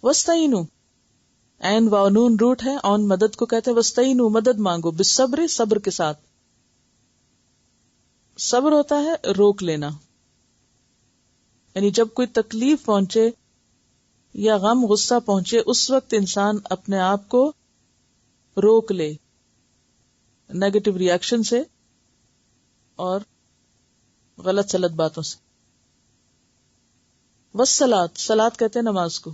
وستعینوا، عین واو نون روٹ ہے، اون مدد کو کہتے ہیں، وستعینوا مدد مانگو، بالصبر صبر کے ساتھ. صبر ہوتا ہے روک لینا، یعنی جب کوئی تکلیف پہنچے یا غم غصہ پہنچے اس وقت انسان اپنے آپ کو روک لے نیگیٹو ری ایکشن سے اور غلط سلط باتوں سے. والصلاۃ، صلاۃ کہتے ہیں نماز کو،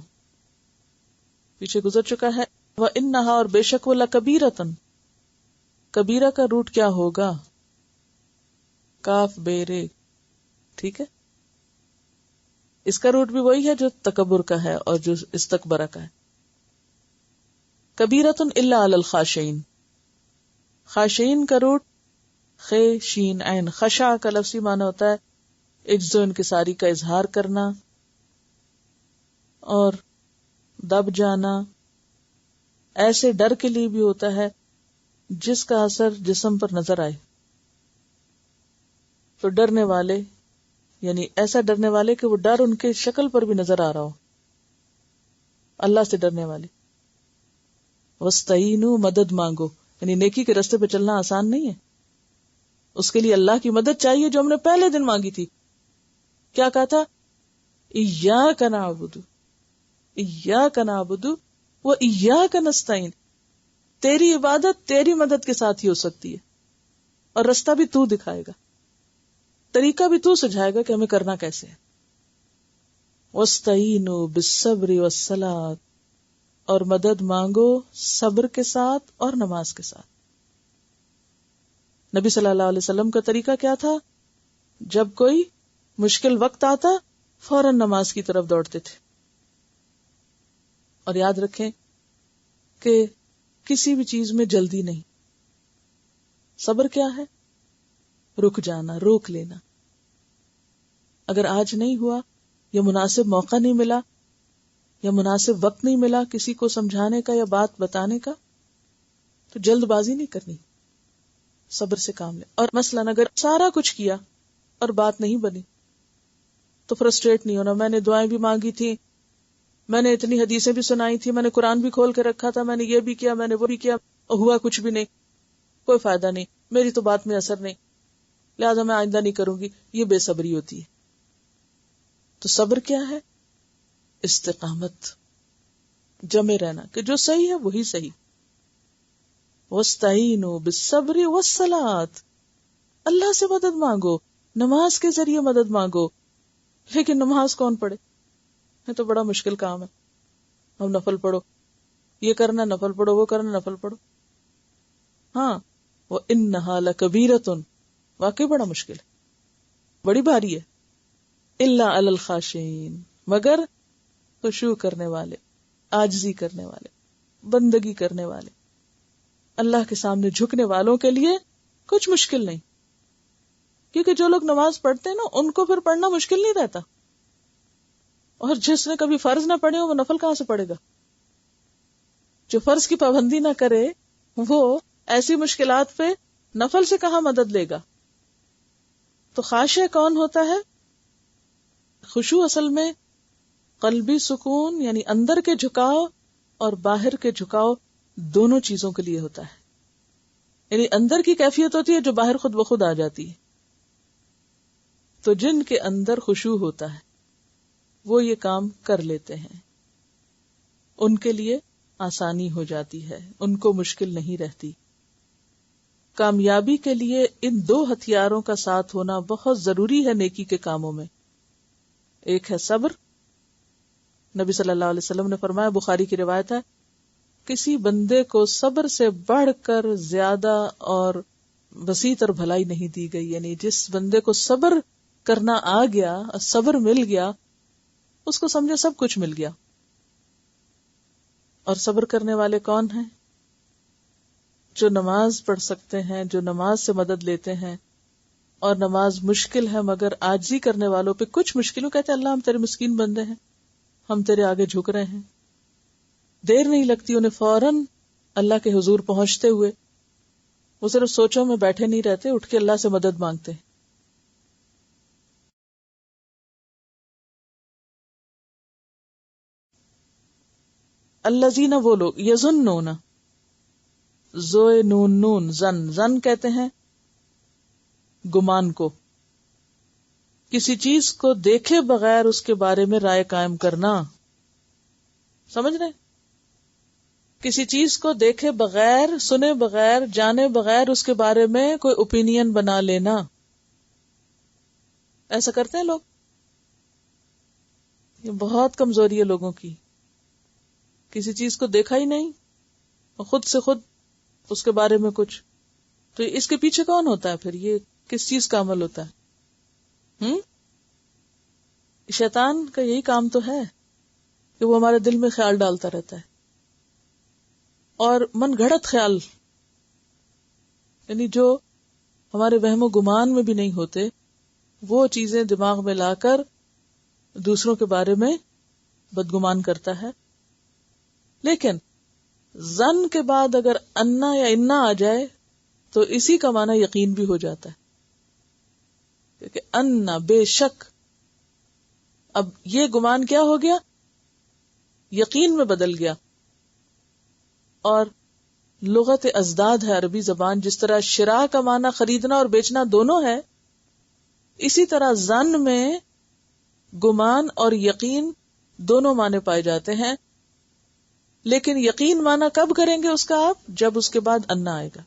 پیچھے گزر چکا ہے. وَإِنَّهَا، اور بے شک وہ لَكَبِيرَةٌ، کبیرہ کا روٹ کیا ہوگا؟ کاف بے رے، ٹھیک ہے. اس کا روٹ بھی وہی ہے جو تکبر کا ہے اور جو استکبرہ کا ہے. کبیرۃ الا علی الخاشعین، خاشعین کا روٹ خے شین عین. خشع کا لفظی معنی ہوتا ہے عجز و انکساری کا اظہار کرنا اور دب جانا. ایسے ڈر کے لیے بھی ہوتا ہے جس کا اثر جسم پر نظر آئے. تو ڈرنے والے یعنی ایسا ڈرنے والے کہ وہ ڈر ان کے شکل پر بھی نظر آ رہا ہو، اللہ سے ڈرنے والے. وَاسْتَعِینُوا، مدد مانگو، یعنی نیکی کے راستے پہ چلنا آسان نہیں ہے، اس کے لیے اللہ کی مدد چاہیے جو ہم نے پہلے دن مانگی تھی. کیا کہا تھا؟ إِيَّاكَ نَعْبُدُ إِيَّاكَ نَعْبُدُ وَإِيَّاكَ نَسْتَعِينُ، تیری عبادت تیری مدد کے ساتھ ہی ہو سکتی ہے، اور رستہ بھی تو دکھائے گا، طریقہ بھی تو سجھائے گا کہ ہمیں کرنا کیسے ہے. وَاسْتَعِینُوا بِالصَّبْرِ وَالصَّلَاةِ، اور مدد مانگو صبر کے ساتھ اور نماز کے ساتھ. نبی صلی اللہ علیہ وسلم کا طریقہ کیا تھا؟ جب کوئی مشکل وقت آتا فوراً نماز کی طرف دوڑتے تھے. اور یاد رکھیں کہ کسی بھی چیز میں جلدی نہیں. صبر کیا ہے؟ رک جانا، روک لینا. اگر آج نہیں ہوا یا مناسب موقع نہیں ملا یا مناسب وقت نہیں ملا کسی کو سمجھانے کا یا بات بتانے کا، تو جلد بازی نہیں کرنی، صبر سے کام لے. اور مثلاً اگر سارا کچھ کیا اور بات نہیں بنی تو فرسٹریٹ نہیں ہونا. میں نے دعائیں بھی مانگی تھی، میں نے اتنی حدیثیں بھی سنائی تھی، میں نے قرآن بھی کھول کے رکھا تھا، میں نے یہ بھی کیا، میں نے وہ بھی کیا، ہوا کچھ بھی نہیں، کوئی فائدہ نہیں، میری تو بات میں اثر نہیں، لہٰذا میں آئندہ نہیں کروں گی. یہ بے صبری ہوتی ہے. تو صبر کیا ہے؟ استقامت، جمے رہنا کہ جو صحیح ہے وہی صحیح. وَاسْتَعِینُوا بِالصَّبْرِ وَالصَّلَاةِ، اللہ سے مدد مانگو، نماز کے ذریعے مدد مانگو. لیکن نماز کون پڑھے؟ یہ تو بڑا مشکل کام ہے. ہم نفل پڑھو، یہ کرنا نفل پڑھو، وہ کرنا نفل پڑھو. ہاں وَإِنَّهَا لَكَبِيرَةٌ، واقعی بڑا مشکل ہے، بڑی بھاری ہے. إِلَّا عَلَى الْخَاشِعِينَ، مگر خشوع کرنے والے، عاجزی کرنے والے، بندگی کرنے والے، اللہ کے سامنے جھکنے والوں کے لیے کچھ مشکل نہیں. کیونکہ جو لوگ نماز پڑھتے ہیں نا ان کو پھر پڑھنا مشکل نہیں رہتا، اور جس نے کبھی فرض نہ پڑھے ہو وہ نفل کہاں سے پڑھے گا؟ جو فرض کی پابندی نہ کرے وہ ایسی مشکلات پہ نفل سے کہاں مدد لے گا؟ تو خاشع کون ہوتا ہے؟ خشوع اصل میں قلبی سکون یعنی اندر کے جھکاؤ اور باہر کے جھکاؤ دونوں چیزوں کے لیے ہوتا ہے. یعنی اندر کی کیفیت ہوتی ہے جو باہر خود بخود آ جاتی ہے. تو جن کے اندر خشوع ہوتا ہے وہ یہ کام کر لیتے ہیں، ان کے لیے آسانی ہو جاتی ہے، ان کو مشکل نہیں رہتی. کامیابی کے لیے ان دو ہتھیاروں کا ساتھ ہونا بہت ضروری ہے نیکی کے کاموں میں. ایک ہے صبر. نبی صلی اللہ علیہ وسلم نے فرمایا، بخاری کی روایت ہے، کسی بندے کو صبر سے بڑھ کر زیادہ اور وسیع تر بھلائی نہیں دی گئی. یعنی جس بندے کو صبر کرنا آ گیا اور صبر مل گیا اس کو سمجھے سب کچھ مل گیا. اور صبر کرنے والے کون ہیں؟ جو نماز پڑھ سکتے ہیں، جو نماز سے مدد لیتے ہیں. اور نماز مشکل ہے مگر عاجزی کرنے والوں پہ کچھ مشکلوں کہتے ہیں اللہ ہم تیرے مسکین بندے ہیں، ہم تیرے آگے جھک رہے ہیں. دیر نہیں لگتی انہیں فوراً اللہ کے حضور پہنچتے ہوئے. وہ صرف سوچوں میں بیٹھے نہیں رہتے، اٹھ کے اللہ سے مدد مانگتے ہیں. الذین وہ لوگ، یظنون، زوئے نون نون، زن کہتے ہیں گمان کو، کسی چیز کو دیکھے بغیر اس کے بارے میں رائے قائم کرنا. سمجھ رہے؟ کسی چیز کو دیکھے بغیر، سنے بغیر، جانے بغیر اس کے بارے میں کوئی اوپینین بنا لینا. ایسا کرتے ہیں لوگ. یہ بہت کمزوری ہے لوگوں کی. کسی چیز کو دیکھا ہی نہیں، خود سے خود اس کے بارے میں کچھ. تو اس کے پیچھے کون ہوتا ہے پھر؟ یہ کس چیز کا عمل ہوتا ہے؟ شیطان کا یہی کام تو ہے کہ وہ ہمارے دل میں خیال ڈالتا رہتا ہے، اور من گھڑت خیال، یعنی جو ہمارے وہم و گمان میں بھی نہیں ہوتے، وہ چیزیں دماغ میں لا کر دوسروں کے بارے میں بدگمان کرتا ہے. لیکن ظن کے بعد اگر انا یا انا آ جائے تو اسی کا معنی یقین بھی ہو جاتا ہے، کیونکہ انا بے شک. اب یہ گمان کیا ہو گیا؟ یقین میں بدل گیا. اور لغت ازداد ہے عربی زبان، جس طرح شراء کا معنی خریدنا اور بیچنا دونوں ہے، اسی طرح ظن میں گمان اور یقین دونوں معنی پائے جاتے ہیں. لیکن یقین معنی کب کریں گے اس کا آپ؟ جب اس کے بعد انا آئے گا.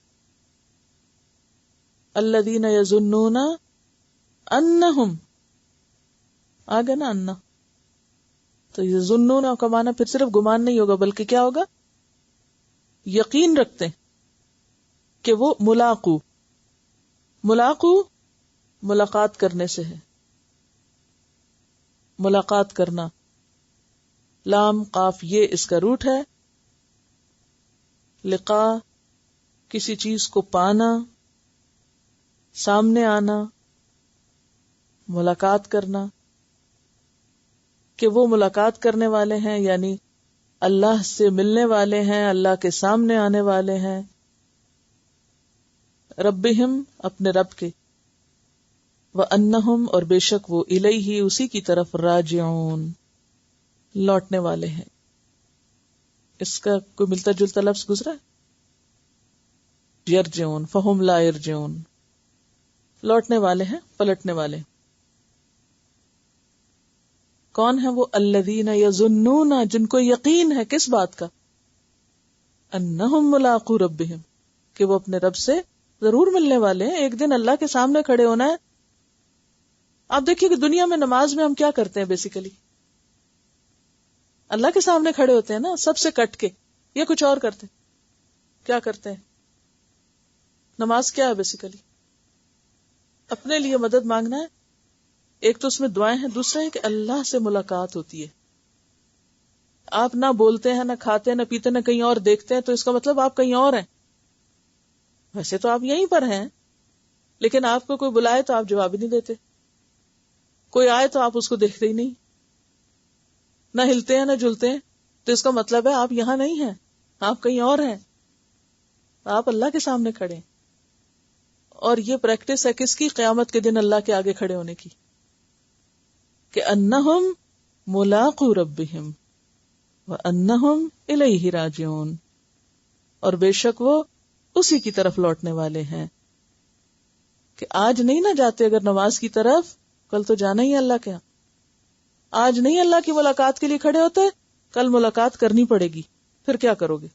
الذین یظنون انہم، آگے نا انا، تو یظنون کا معنی پھر صرف گمان نہیں ہوگا، بلکہ کیا ہوگا؟ یقین رکھتے کہ وہ ملاقو ملاقات کرنے سے ہے. ملاقات کرنا، لام قاف یہ اس کا روٹ ہے. لقاء کسی چیز کو پانا، سامنے آنا، ملاقات کرنا، کہ وہ ملاقات کرنے والے ہیں، یعنی اللہ سے ملنے والے ہیں، اللہ کے سامنے آنے والے ہیں. ربہم اپنے رب کے، وَأَنَّهُمْ اور بے شک وہ الیہ اسی کی طرف راجعون لوٹنے والے ہیں. اس کا کوئی ملتا جلتا لفظ گزرا ہے؟ یرجعون، فہم لا یرجعون، لوٹنے والے ہیں، پلٹنے والے. کون ہے وہ؟ الذین یظنون، جن کو یقین ہے کس بات کا؟ انہم ملاقو ربہم، کہ وہ اپنے رب سے ضرور ملنے والے ہیں، ایک دن اللہ کے سامنے کھڑے ہونا ہے. آپ دیکھیے کہ دنیا میں نماز میں ہم کیا کرتے ہیں؟ بیسیکلی اللہ کے سامنے کھڑے ہوتے ہیں نا، سب سے کٹ کے، یا کچھ اور کرتے ہیں؟ کیا کرتے ہیں؟ نماز کیا ہے بیسیکلی؟ اپنے لیے مدد مانگنا ہے. ایک تو اس میں دعائیں ہیں، دوسرا ہے کہ اللہ سے ملاقات ہوتی ہے. آپ نہ بولتے ہیں، نہ کھاتے ہیں، نہ پیتے، نہ کہیں اور دیکھتے ہیں، تو اس کا مطلب آپ کہیں اور ہیں. ویسے تو آپ یہیں پر ہیں، لیکن آپ کو کوئی بلائے تو آپ جواب ہی نہیں دیتے، کوئی آئے تو آپ اس کو دیکھتے ہی نہیں، نہ ہلتے ہیں نہ جلتے ہیں. تو اس کا مطلب ہے آپ یہاں نہیں ہیں، آپ کہیں اور ہیں، آپ اللہ کے سامنے کھڑے ہیں. اور یہ پریکٹس ہے کس کی؟ قیامت کے دن اللہ کے آگے کھڑے ہونے کی، کہ انہم ملاقو ربہم وانہم الیہ راجعون، اور بے شک وہ اسی کی طرف لوٹنے والے ہیں. کہ آج نہیں نہ جاتے اگر نماز کی طرف، کل تو جانا ہی اللہ کے ہاں. آج نہیں اللہ کی ملاقات کے لیے کھڑے ہوتے، کل ملاقات کرنی پڑے گی، پھر کیا کرو گے؟